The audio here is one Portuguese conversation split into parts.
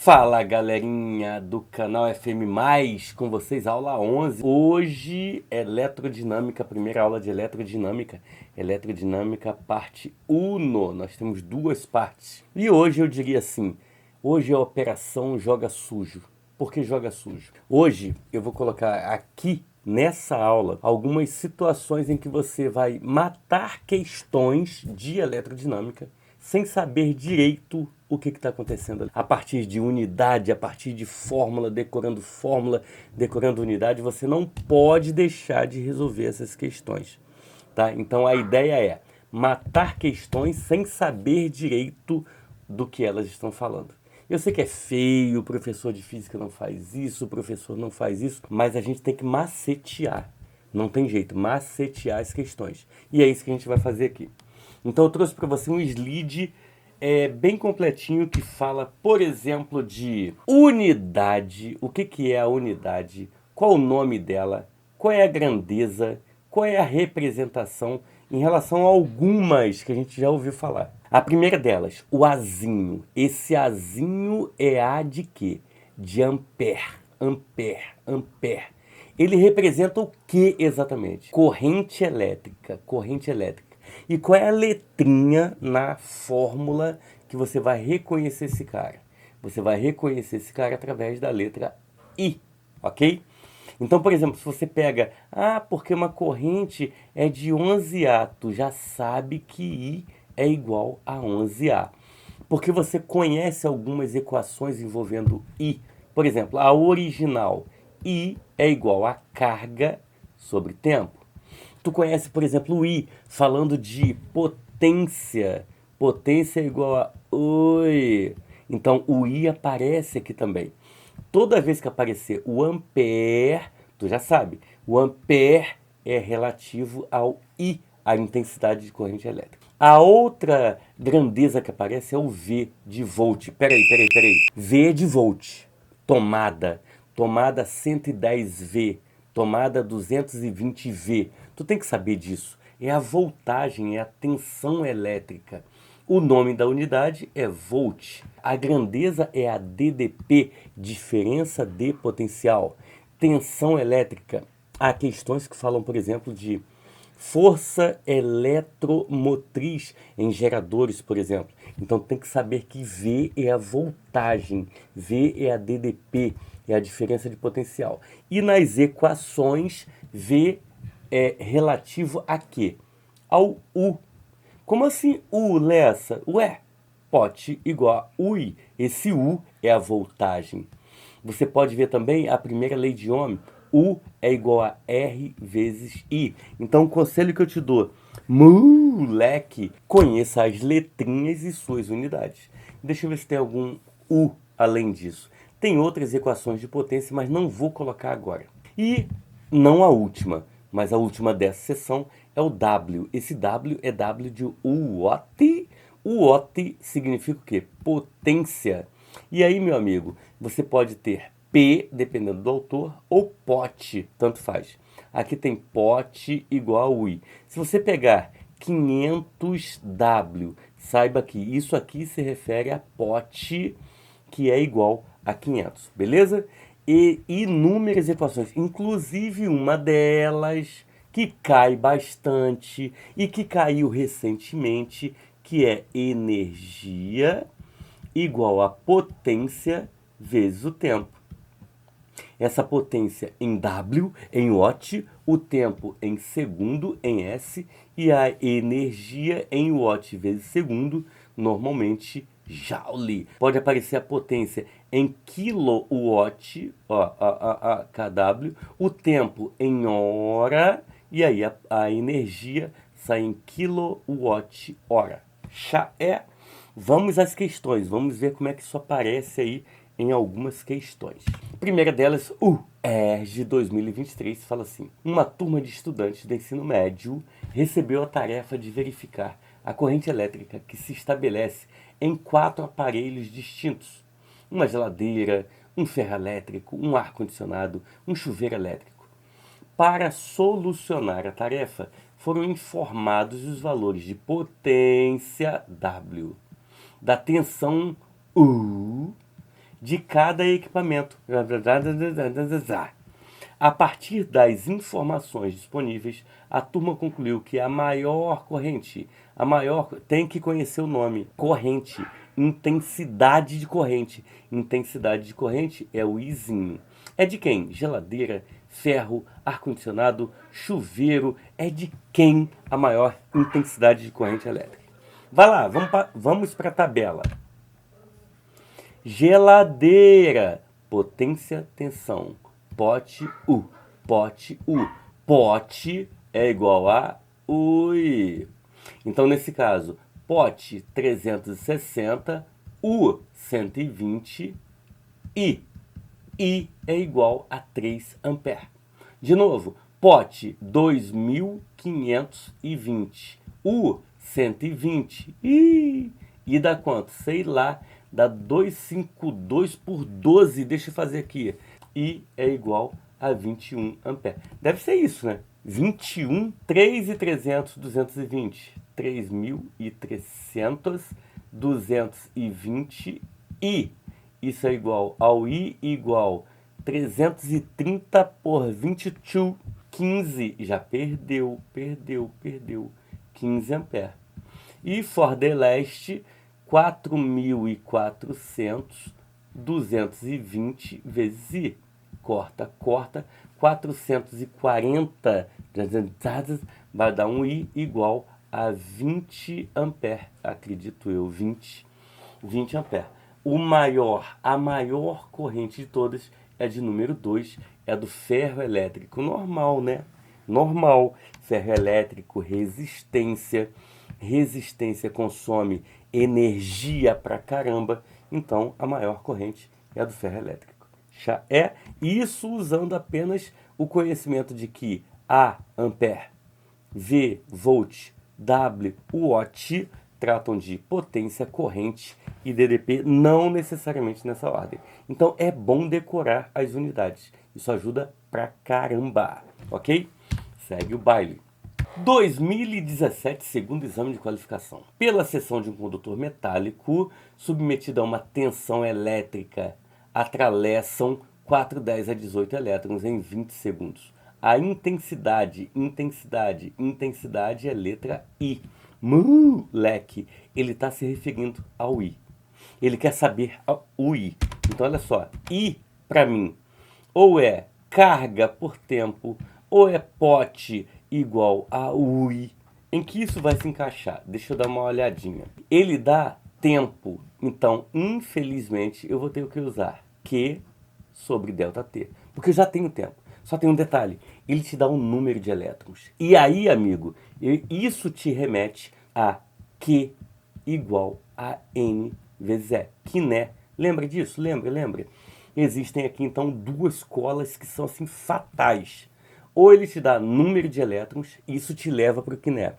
Fala galerinha do canal FM+, com vocês, aula 11. Hoje, eletrodinâmica, primeira aula de eletrodinâmica. Eletrodinâmica, parte 1. Nós temos duas partes. E hoje eu diria assim, hoje é a operação joga sujo. Por que joga sujo? Hoje eu vou colocar aqui, nessa aula, algumas situações em que você vai matar questões de eletrodinâmica sem saber direito o que está acontecendo ali. A partir de unidade, a partir de fórmula, decorando unidade, você não pode deixar de resolver essas questões. Tá? Então a ideia é matar questões sem saber direito do que elas estão falando. Eu sei que é feio, o professor de física não faz isso, o professor não faz isso, mas a gente tem que macetear. Não tem jeito, macetear as questões. E é isso que a gente vai fazer aqui. Então eu trouxe para você um slide bem completinho que fala, por exemplo, de unidade. O que é a unidade? Qual o nome dela? Qual é a grandeza? Qual é a representação em relação a algumas que a gente já ouviu falar? A primeira delas, o azinho. Esse azinho é A de quê? De ampere. Ampere. Ele representa o que exatamente? Corrente elétrica. Corrente elétrica. E qual é a letrinha na fórmula que você vai reconhecer esse cara? Você vai reconhecer esse cara através da letra I, ok? Então, por exemplo, se você pega, porque uma corrente é de 11A, tu já sabe que I é igual a 11A. Porque você conhece algumas equações envolvendo I. Por exemplo, a original, I é igual a carga sobre tempo. Tu conhece, por exemplo, o I, falando de potência. Potência é igual a oi. Então, o I aparece aqui também. Toda vez que aparecer o ampere, tu já sabe, o ampere é relativo ao I, a intensidade de corrente elétrica. A outra grandeza que aparece é o V de volt. Peraí. V de volt. Tomada 110V. Tomada 220V. Tu tem que saber disso. É a voltagem, é a tensão elétrica. O nome da unidade é volt. A grandeza é a DDP, diferença de potencial. Tensão elétrica. Há questões que falam, por exemplo, de força eletromotriz em geradores, por exemplo. Então tem que saber que V é a voltagem, V é a DDP, é a diferença de potencial. E nas equações, V é relativo a quê? Ao U. Como assim U, Lessa? Ué, pote igual a UI. Esse U é a voltagem. Você pode ver também a primeira lei de Ohm. U é igual a R vezes I. Então o conselho que eu te dou, moleque, conheça as letrinhas e suas unidades. Deixa eu ver se tem algum U além disso. Tem outras equações de potência, mas não vou colocar agora. E não a última, mas a última dessa sessão é o W. Esse W é W de watt. O watt significa o quê? Potência. E aí, meu amigo, você pode ter P, dependendo do autor, ou pote, tanto faz. Aqui tem pote igual a UI. Se você pegar 500W, saiba que isso aqui se refere a pote, que é igual a 500, beleza? E inúmeras equações, inclusive uma delas que cai bastante e que caiu recentemente, que é energia igual a potência vezes o tempo. Essa potência em W, em watt, o tempo em segundo, em S, e a energia em watt vezes segundo, normalmente joule. Pode aparecer a potência em kilowatt, kW, o tempo em hora, e aí a energia sai em kilowatt-hora. Vamos às questões, vamos ver como é que isso aparece aí em algumas questões. A primeira delas, o ERJ 2023, fala assim: uma turma de estudantes do ensino médio recebeu a tarefa de verificar a corrente elétrica que se estabelece em 4 aparelhos distintos: uma geladeira, um ferro-elétrico, um ar-condicionado, um chuveiro elétrico. Para solucionar a tarefa, foram informados os valores de potência W, da tensão U de cada equipamento. A partir das informações disponíveis, a turma concluiu que a maior corrente, tem que conhecer o nome, corrente, intensidade de corrente. Intensidade de corrente é o Izinho. É de quem? Geladeira, ferro, ar-condicionado, chuveiro. É de quem a maior intensidade de corrente elétrica? Vai lá, vamos para a tabela. Geladeira, potência, tensão. Pote U. Pote U. Pote é igual a UI. Então, nesse caso, pote 360, U 120, I. I é igual a 3 amperes. De novo, pote 2520, U 120, I dá quanto? Sei lá, dá 252 por 12, deixa eu fazer aqui. I é igual a 21 amperes. Deve ser isso, né? 21, 3.300, 220. 3.300, 220 I. Isso é igual ao I igual 330 por 22, 15. Já perdeu. 15 amperes. E for the last, 4.400, 220 vezes I. Corta. 440 vai dar um I igual a 20 amperes. Acredito eu, 20 amperes. A maior corrente de todas é de número 2, é do ferro elétrico. Normal, né? Normal. Ferro elétrico, resistência. Resistência consome energia pra caramba. Então, a maior corrente é a do ferro elétrico. Já é isso usando apenas o conhecimento de que A, ampere, V, volt, W, watt, tratam de potência, corrente e DDP, não necessariamente nessa ordem. Então é bom decorar as unidades. Isso ajuda pra caramba, ok? Segue o baile. 2017, segundo exame de qualificação. Pela seção de um condutor metálico submetido a uma tensão elétrica, atravessam 410 a 18 elétrons em 20 segundos. A intensidade é letra I. Moleque, ele está se referindo ao I. Ele quer saber o I. Então, olha só. I, para mim, ou é carga por tempo, ou é pote igual a UI. Em que isso vai se encaixar? Deixa eu dar uma olhadinha. Ele dá tempo. Então, infelizmente, eu vou ter que usar Q sobre ΔT. Porque eu já tenho tempo. Só tem um detalhe. Ele te dá um número de elétrons. E aí, amigo, isso te remete a Q igual a N vezes E. Quiné. Lembra disso? Lembra? Existem aqui, então, duas colas que são, assim, fatais. Ou ele te dá número de elétrons, isso te leva para o quiné.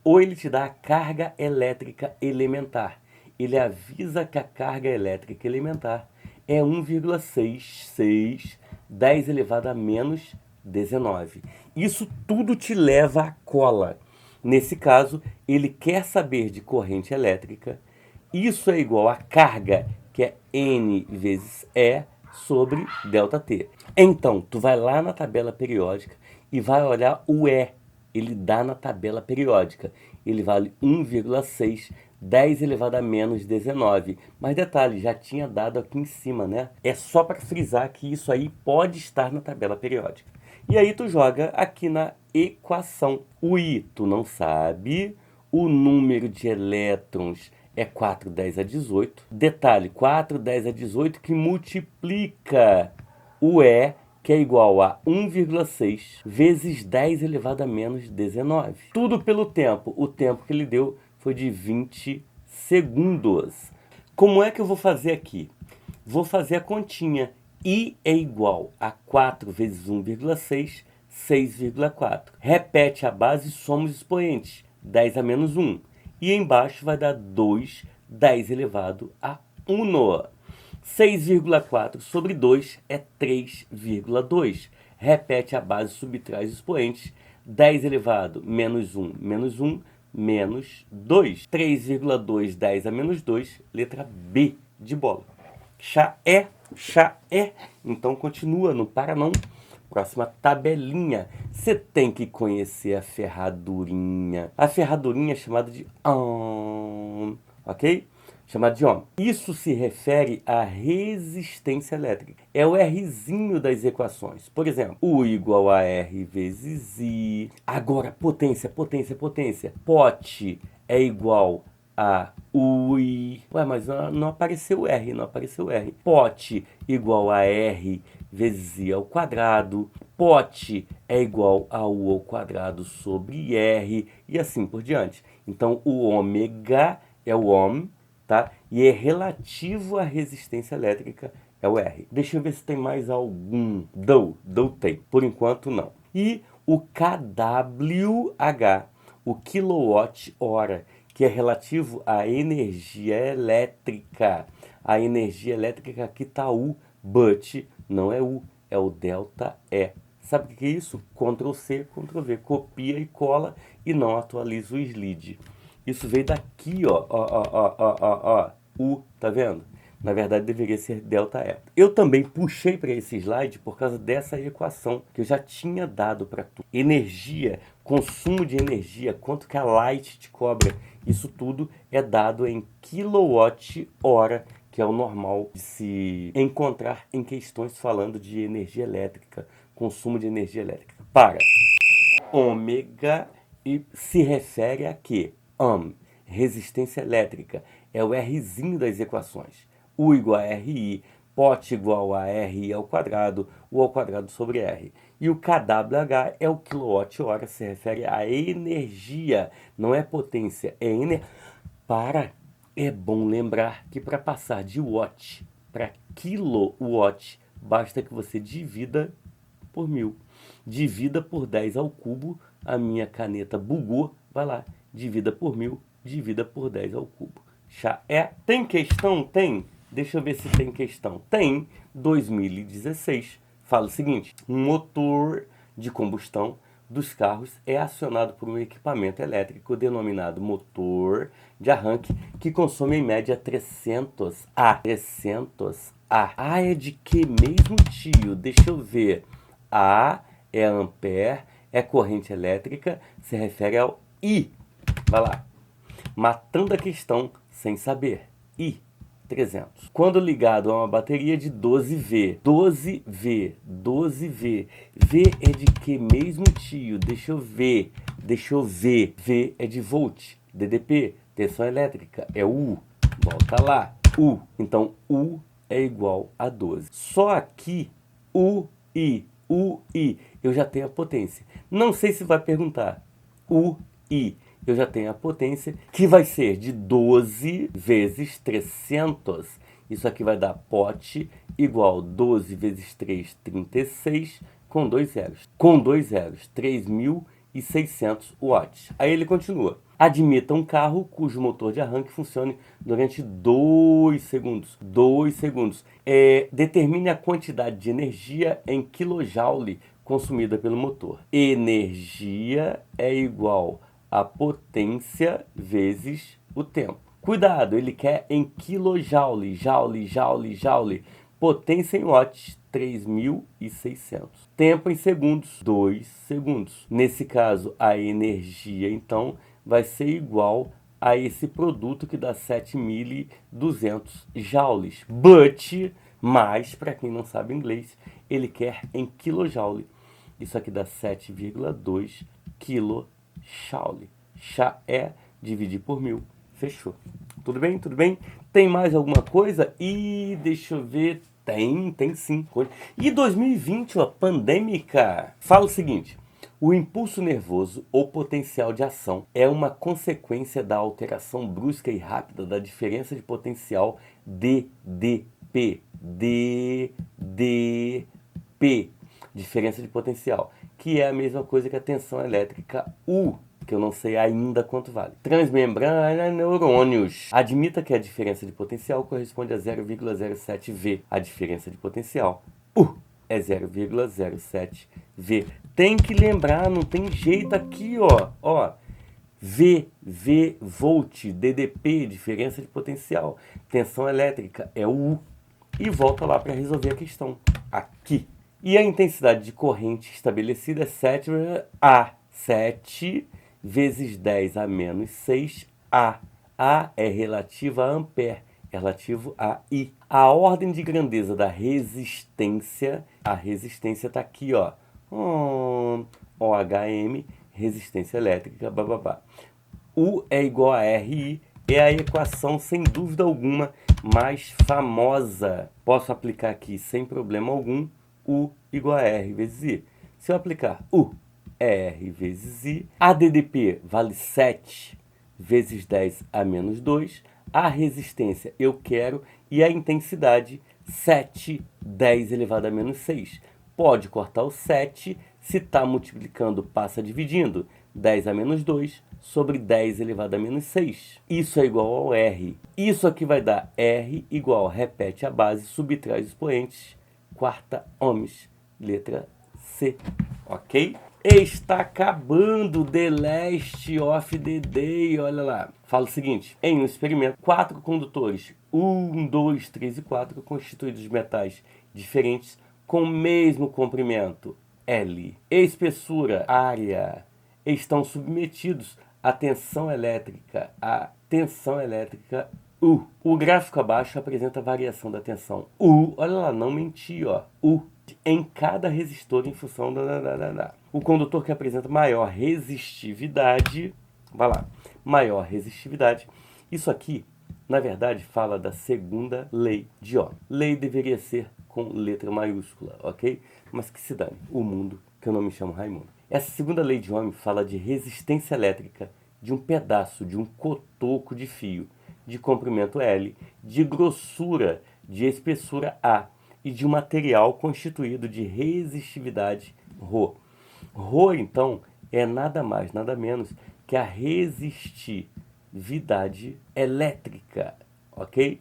Ou ele te dá a carga elétrica elementar. Ele avisa que a carga elétrica elementar é 1,66, 10 elevado a menos 19. Isso tudo te leva à cola. Nesse caso, ele quer saber de corrente elétrica. Isso é igual a carga, que é N vezes E, sobre ΔT. Então, tu vai lá na tabela periódica e vai olhar o E. Ele dá na tabela periódica. Ele vale 1,6, 10 elevado a menos 19. Mas detalhe, já tinha dado aqui em cima, né? É só para frisar que isso aí pode estar na tabela periódica. E aí tu joga aqui na equação. O I tu não sabe, o número de elétrons é 410 a 18. Detalhe, 410 a 18 que multiplica o E, que é igual a 1,6 vezes 10 elevado a menos 19. Tudo pelo tempo. O tempo que ele deu foi de 20 segundos. Como é que eu vou fazer aqui? Vou fazer a continha. I é igual a 4 vezes 1,6, 6,4. Repete a base e soma os expoentes. 10 a menos 1. E embaixo vai dar 2, 10 elevado a 1. 6,4 sobre 2 é 3,2. Repete a base, subtrai os expoentes. 10 elevado menos 1, menos 1, menos 2. 3,2, 10 a menos 2, letra B de bola. Chá é, chá é. Então continua, não para não. Próxima tabelinha. Você tem que conhecer a ferradurinha. A ferradurinha é chamada de ohm, ok? Chamada de ohm. Isso se refere à resistência elétrica. É o Rzinho das equações. Por exemplo, U igual a R vezes I. Agora, potência, potência, potência. Pote é igual a UI. Ué, mas não apareceu R, não apareceu R. Pote igual a R vezes I ao quadrado. Pote é igual a U ao quadrado sobre R. E assim por diante. Então, o ômega é o ohm, tá? E é relativo à resistência elétrica, é o R. Deixa eu ver se tem mais algum. Dou tem. Por enquanto, não. E o kWh, o quilowatt-hora, que é relativo à energia elétrica. A energia elétrica aqui está U, but não é U, é o delta E. Sabe o que é isso? Ctrl C, Ctrl V. Copia e cola e não atualiza o slide. Isso veio daqui, ó, U, tá vendo? Na verdade, deveria ser ΔE. Eu também puxei para esse slide por causa dessa equação que eu já tinha dado para tu. Energia, consumo de energia, quanto que a Light te cobra, isso tudo é dado em quilowatt-hora, que é o normal de se encontrar em questões falando de energia elétrica, consumo de energia elétrica. Para. Ômega e se refere a quê? Resistência elétrica, é o Rzinho das equações. U igual a RI, pote igual a RI ao quadrado, U ao quadrado sobre R. E o kWh é o quilowatt-hora, se refere à energia, não é potência, é energia. É bom lembrar que para passar de watt para kilowatt, basta que você divida por 1000. Divida por 10 ao cubo, a minha caneta bugou, vai lá, divida por 1000, divida por 10 ao cubo. Já é. Tem questão? Tem. Deixa eu ver se tem questão. Tem. 2016. Fala o seguinte: um motor de combustão dos carros é acionado por um equipamento elétrico denominado motor de arranque, que consome em média 300 A. 300 A. A é de que mesmo, tio? Deixa eu ver. A é ampere, é corrente elétrica, se refere ao I. Vai lá. Matando a questão sem saber. I, 300. Quando ligado a uma bateria de 12V. 12V, 12V. V é de que mesmo, tio? Deixa eu ver. V é de volt. DDP, tensão elétrica, é U. Volta lá. U. Então, U é igual a 12. Só aqui, UI. Eu já tenho a potência. Não sei se vai perguntar. UI. Eu já tenho a potência, que vai ser de 12 vezes 300. Isso aqui vai dar pote igual 12 vezes 3, 36, com 2 zeros. Com 2 zeros, 3.600 watts. Aí ele continua. Admita um carro cujo motor de arranque funcione durante 2 segundos. 2 segundos. Determine a quantidade de energia em kJ consumida pelo motor. Energia é igual a potência vezes o tempo. Cuidado, ele quer em kJ, joule. Potência em watts, 3.600. Tempo em segundos, 2 segundos. Nesse caso, a energia, então, vai ser igual a esse produto que dá 7.200 joules. But, mas, para quem não sabe inglês, ele quer em kJ. Isso aqui dá 7,2 kJ. Chá é dividir por 1000. Fechou. Tudo bem? Tudo bem? Tem mais alguma coisa? E deixa eu ver. Tem sim. E 2020, ó, pandêmica. Fala o seguinte: o impulso nervoso ou potencial de ação é uma consequência da alteração brusca e rápida da diferença de potencial DDP. DDP. Diferença de potencial, que é a mesma coisa que a tensão elétrica U, que eu não sei ainda quanto vale. Transmembrana neurônios. Admita que a diferença de potencial corresponde a 0,07 V. A diferença de potencial U é 0,07 V. Tem que lembrar, não tem jeito aqui, ó. V, volt, DDP, diferença de potencial. Tensão elétrica é U. e volta lá para resolver a questão. Aqui. E a intensidade de corrente estabelecida é 7 A. 7 vezes 10 a menos 6 A. A é relativa a ampere, é relativo a I. A ordem de grandeza da resistência, a resistência está aqui, ó. OHM, resistência elétrica, bababá. U é igual a RI, é a equação, sem dúvida alguma, mais famosa. Posso aplicar aqui sem problema algum, U igual a R vezes I. Se eu aplicar U é R vezes I, a DDP vale 7 vezes 10 a menos 2, a resistência eu quero e a intensidade 7, 10 elevado a menos 6. Pode cortar o 7, se está multiplicando passa dividindo, 10 a menos 2 sobre 10 elevado a menos 6. Isso é igual ao R. Isso aqui vai dar R igual, repete a base, subtrai os expoentes, quarta ohms, letra C, ok? Está acabando the last of the day, olha lá. Fala o seguinte, em um experimento, 4 condutores, 1, 2, 3 e 4, constituídos de metais diferentes, com o mesmo comprimento, L, espessura, área, estão submetidos à tensão elétrica, U. O gráfico abaixo apresenta a variação da tensão U, olha lá, não menti, ó, U, em cada resistor em função da. O condutor que apresenta maior resistividade, vai lá, maior resistividade, isso aqui, na verdade, fala da segunda lei de Ohm. Lei deveria ser com letra maiúscula, ok? Mas que se dane, o mundo, que eu não me chamo Raimundo. Essa segunda lei de Ohm fala de resistência elétrica de um pedaço, de um cotoco de fio, de comprimento L, de grossura, de espessura A, e de um material constituído de resistividade ρ. Ρ, então, é nada mais, nada menos que a resistividade elétrica, ok?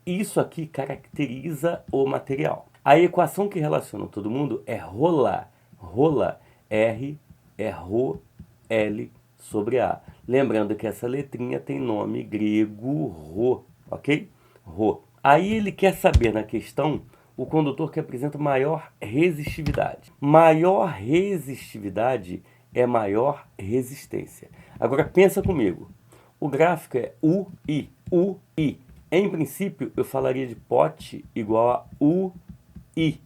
Isso aqui caracteriza o material. A equação que relaciona todo mundo é ρ. ρ, R é ρ, L sobre A. Lembrando que essa letrinha tem nome grego ρ, ok? ρ. Aí ele quer saber na questão o condutor que apresenta maior resistividade. Maior resistividade é maior resistência. Agora pensa comigo. O gráfico é UI. UI. Em princípio, eu falaria de pote igual a UI.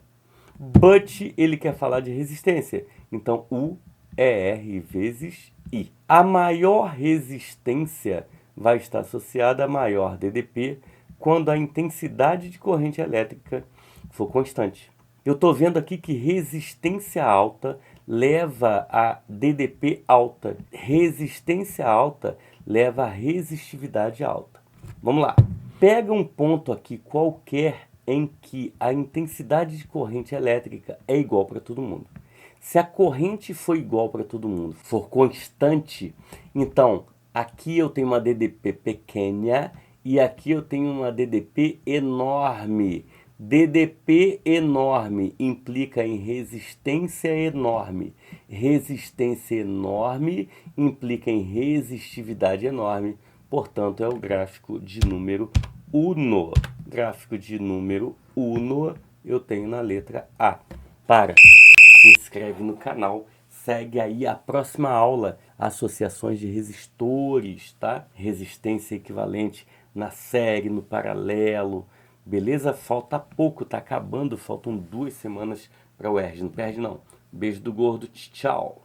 But ele quer falar de resistência. Então, U é R vezes I. A maior resistência vai estar associada a maior DDP quando a intensidade de corrente elétrica for constante. Eu estou vendo aqui que resistência alta leva a DDP alta. Resistência alta leva a resistividade alta. Vamos lá. Pega um ponto aqui qualquer em que a intensidade de corrente elétrica é igual para todo mundo. Se a corrente for igual para todo mundo, for constante, então aqui eu tenho uma DDP pequena e aqui eu tenho uma DDP enorme. DDP enorme implica em resistência enorme. Resistência enorme implica em resistividade enorme. Portanto, é o gráfico de número 1. Gráfico de número 1 eu tenho na letra A. Se inscreve no canal. Segue aí a próxima aula, associações de resistores, tá? Resistência equivalente na série, no paralelo. Beleza? Falta pouco, tá acabando, faltam 2 semanas para o UERJ. Não perde não. Beijo do gordo, tchau.